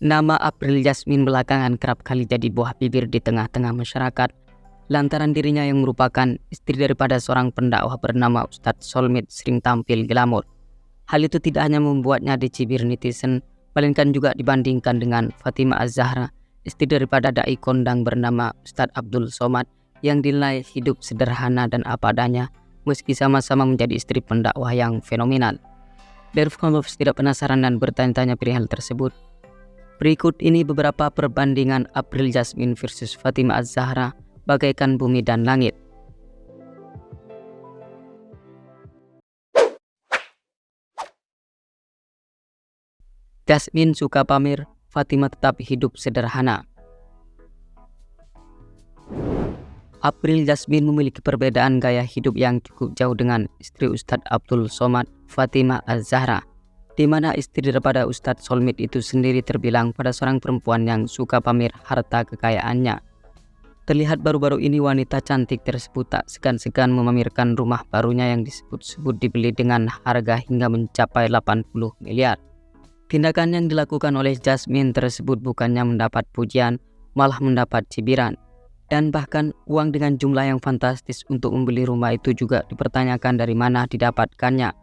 Nama April Jasmine belakangan kerap kali jadi buah bibir di tengah-tengah masyarakat lantaran dirinya yang merupakan istri daripada seorang pendakwah bernama Ustadz Solmit sering tampil glamor. Hal itu tidak hanya membuatnya dicibir netizen, melainkan juga dibandingkan dengan Fatimah Az-Zahra, istri daripada dai kondang bernama Ustadz Abdul Somad yang dinilai hidup sederhana dan apa adanya meski sama-sama menjadi istri pendakwah yang fenomenal. Dari followers tidak penasaran dan bertanya-tanya perihal tersebut. Berikut ini beberapa perbandingan April Jasmine versus Fatimah Az-Zahra bagaikan bumi dan langit. Jasmine suka pamer, Fatimah tetap hidup sederhana. April Jasmine memiliki perbedaan gaya hidup yang cukup jauh dengan istri Ustadz Abdul Somad, Fatimah Az-Zahra, di mana istri daripada Ustadz Solmit itu sendiri terbilang pada seorang perempuan yang suka pamer harta kekayaannya. Terlihat baru-baru ini wanita cantik tersebut tak segan-segan memamerkan rumah barunya yang disebut-sebut dibeli dengan harga hingga mencapai 80 miliar. Tindakan yang dilakukan oleh Jasmine tersebut bukannya mendapat pujian, malah mendapat cibiran. Dan bahkan uang dengan jumlah yang fantastis untuk membeli rumah itu juga dipertanyakan dari mana didapatkannya.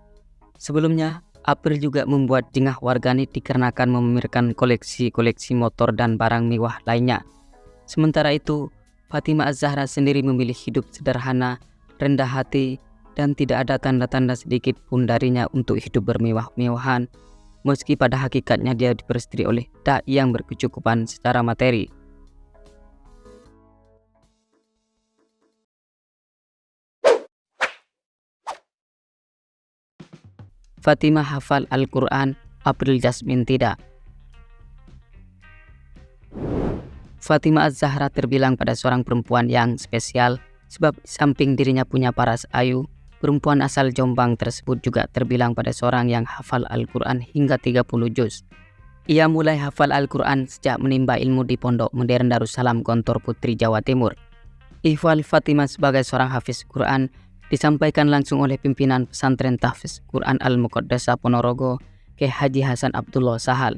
Sebelumnya, April juga membuat jengah warganet dikarenakan memamerkan koleksi-koleksi motor dan barang mewah lainnya. Sementara itu, Fatimah Az-Zahra sendiri memilih hidup sederhana, rendah hati, dan tidak ada tanda-tanda sedikit pun darinya untuk hidup bermewah-mewahan, meski pada hakikatnya dia diperistri oleh dai yang berkecukupan secara materi. Fatimah hafal Al-Quran, April Jasmine tidak. Fatimah Az-Zahra terbilang pada seorang perempuan yang spesial sebab di samping dirinya punya paras ayu, perempuan asal Jombang tersebut juga terbilang pada seorang yang hafal Al-Quran hingga 30 juz. Ia mulai hafal Al-Quran sejak menimba ilmu di Pondok Modern Darussalam Gontor Putri, Jawa Timur. Ihwal Fatimah sebagai seorang hafiz Quran disampaikan langsung oleh pimpinan pesantren tahfiz Quran Al-Muqaddasah Ponorogo, Kyai Haji Hasan Abdullah Sahal.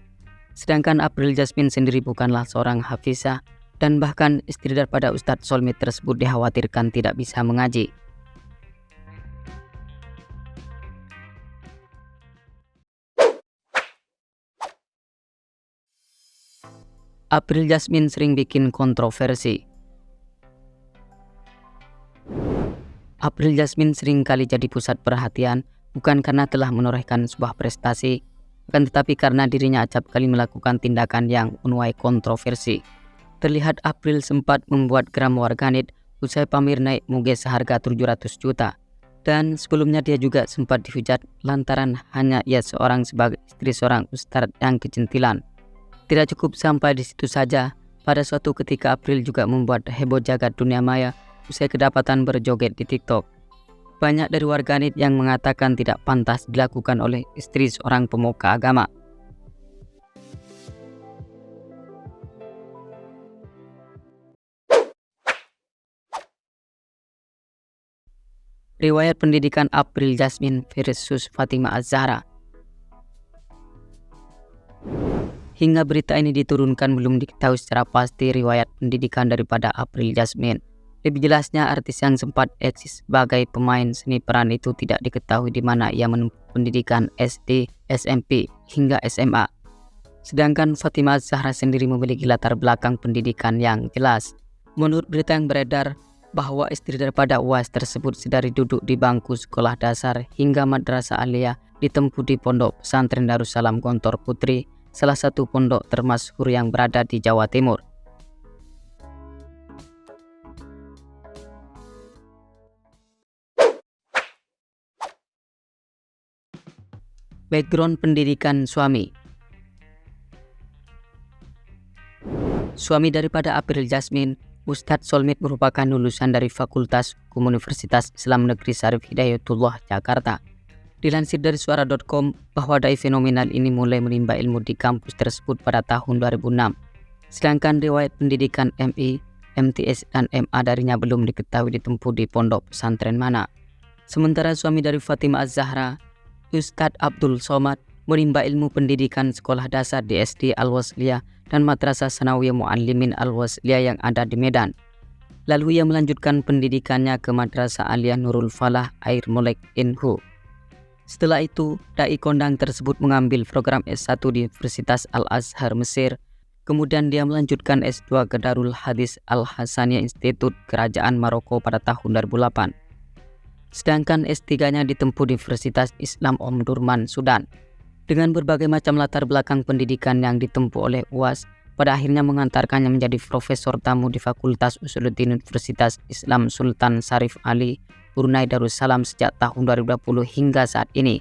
Sedangkan April Jasmine sendiri bukanlah seorang hafizah dan bahkan istri daripada Ustadz Solmit tersebut dikhawatirkan tidak bisa mengaji. April Jasmine sering bikin kontroversi. April Jasmine sering kali jadi pusat perhatian bukan karena telah menorehkan sebuah prestasi, akan tetapi karena dirinya acap kali melakukan tindakan yang menuai kontroversi. Terlihat April sempat membuat geram warganet usai pamer naik moge seharga 700 juta. Dan sebelumnya dia juga sempat dihujat lantaran hanya ia seorang sebagai istri seorang ustadz yang kecentilan. Tidak cukup sampai di situ saja, pada suatu ketika April juga membuat heboh jagat dunia maya usai kedapatan berjoget di TikTok. Banyak dari warganet yang mengatakan tidak pantas dilakukan oleh istri seorang pemuka agama. Riwayat pendidikan April Jasmine versus Fatimah Az-Zahra. Hingga berita ini diturunkan belum diketahui secara pasti riwayat pendidikan daripada April Jasmine. Lebih jelasnya, artis yang sempat eksis sebagai pemain seni peran itu tidak diketahui di mana ia menempuh pendidikan SD, SMP, hingga SMA. Sedangkan Fatimah Az-Zahra sendiri memiliki latar belakang pendidikan yang jelas. Menurut berita yang beredar, bahwa istri daripada UAS tersebut sedari duduk di bangku sekolah dasar hingga madrasah aliyah ditempuh di Pondok Pesantren Darussalam Gontor Putri, salah satu pondok termasyhur yang berada di Jawa Timur. Background pendidikan suami. Suami daripada April Jasmine, Ustadz Solmit, merupakan lulusan dari Fakultas Hukum Universitas Islam Negeri Syarif Hidayatullah, Jakarta. Dilansir dari suara.com bahwa dai fenomenal ini mulai menimba ilmu di kampus tersebut pada tahun 2006. Sedangkan riwayat pendidikan MI, MTS, dan MA darinya belum diketahui ditempuh di pondok pesantren mana. Sementara suami dari Fatimah Az-Zahra, Ustadz Abdul Somad, menimba ilmu pendidikan sekolah dasar di SD Al-Wasliyah dan Madrasah Sanawiyah Muallimin Al-Wasliyah yang ada di Medan. Lalu ia melanjutkan pendidikannya ke Madrasah Aliyah Nurul Falah Air Molek Inhu. Setelah itu, dai kondang tersebut mengambil program S1 di Universitas Al-Azhar Mesir. Kemudian dia melanjutkan S2 ke Darul Hadis Al-Hasaniyah Institut Kerajaan Maroko pada tahun 2008. Sedangkan S3-nya ditempuh di Universitas Islam Omdurman, Sudan. Dengan berbagai macam latar belakang pendidikan yang ditempuh oleh UAS, pada akhirnya mengantarkannya menjadi profesor tamu di Fakultas Usuluddin Universitas Islam Sultan Syarif Ali, Brunei Darussalam sejak tahun 2020 hingga saat ini.